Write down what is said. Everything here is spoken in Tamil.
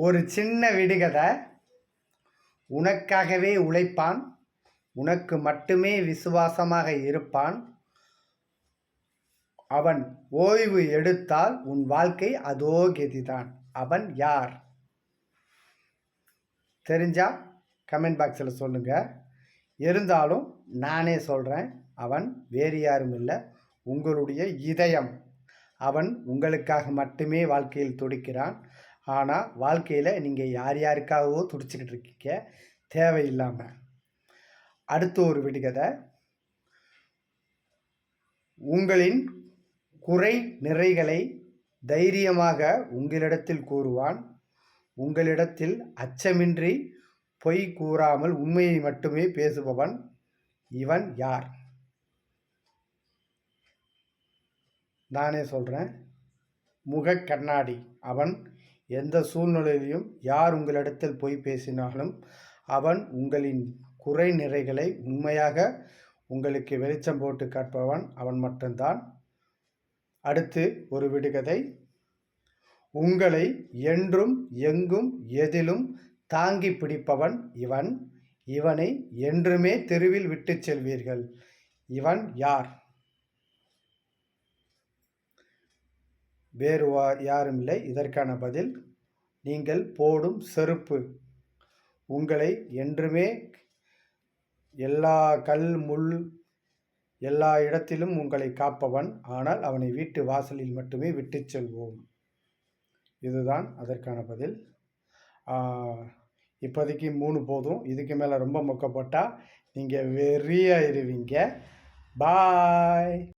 ஒரு சின்ன விடுகதை. உனக்காகவே உழைப்பான், உனக்கு மட்டுமே விசுவாசமாக இருப்பான். அவன் ஓய்வு எடுத்தால் உன் வாழ்க்கை அதோ கதிதான். அவன் யார்? தெரிஞ்சா கமெண்ட் பாக்ஸில் சொல்லுங்கள். இருந்தாலும் நானே சொல்கிறேன். அவன் வேறு யாரும் இல்லை, உங்களுடைய இதயம். அவன் உங்களுக்காக மட்டுமே வாழ்க்கையில் துடிக்கிறான். ஆனால் வாழ்க்கையில் நீங்கள் யார் யாருக்காகவோ துடிச்சிக்கிட்டு இருக்கீங்க தேவையில்லாமல். அடுத்து ஒரு விடுகதை. உங்களின் குறை நிறைகளை தைரியமாக உங்களிடத்தில் கூறுவான். உங்களிடத்தில் அச்சமின்றி பொய் கூறாமல் உண்மையை மட்டுமே பேசுபவன். இவன் யார்? நானே சொல்கிறேன். முகக்கண்ணாடி. அவன் எந்த சூழ்நிலையிலும் யார் உங்களிடத்தில் பொய் பேசினாலும் அவன் உங்களின் குறை நிறைகளை உண்மையாக உங்களுக்கு வெளிச்சம் போட்டு காட்பவன் அவன் மட்டும்தான். அடுத்து ஒரு விடுகதை. உங்களை என்றும் எங்கும் எதிலும் தாங்கி பிடிப்பவன் இவன். இவனை என்றுமே தெருவில் விட்டு செல்வீர்கள். இவன் யார்? வேறு யாரும் இல்லை. இதற்கான பதில் நீங்கள் போடும் செருப்பு. உங்களை என்றுமே எல்லா கல் முள் எல்லா இடத்திலும் உங்களை காப்பவன். ஆனால் அவனை வீட்டு வாசலில் மட்டுமே விட்டு செல்வோம். இதுதான் அதற்கான பதில். இப்போதைக்கு 3 போதும். இதுக்கு மேலே ரொம்ப மொக்கப்பட்டால் நீங்கள் வெறியாயிருவீங்க. பாய்.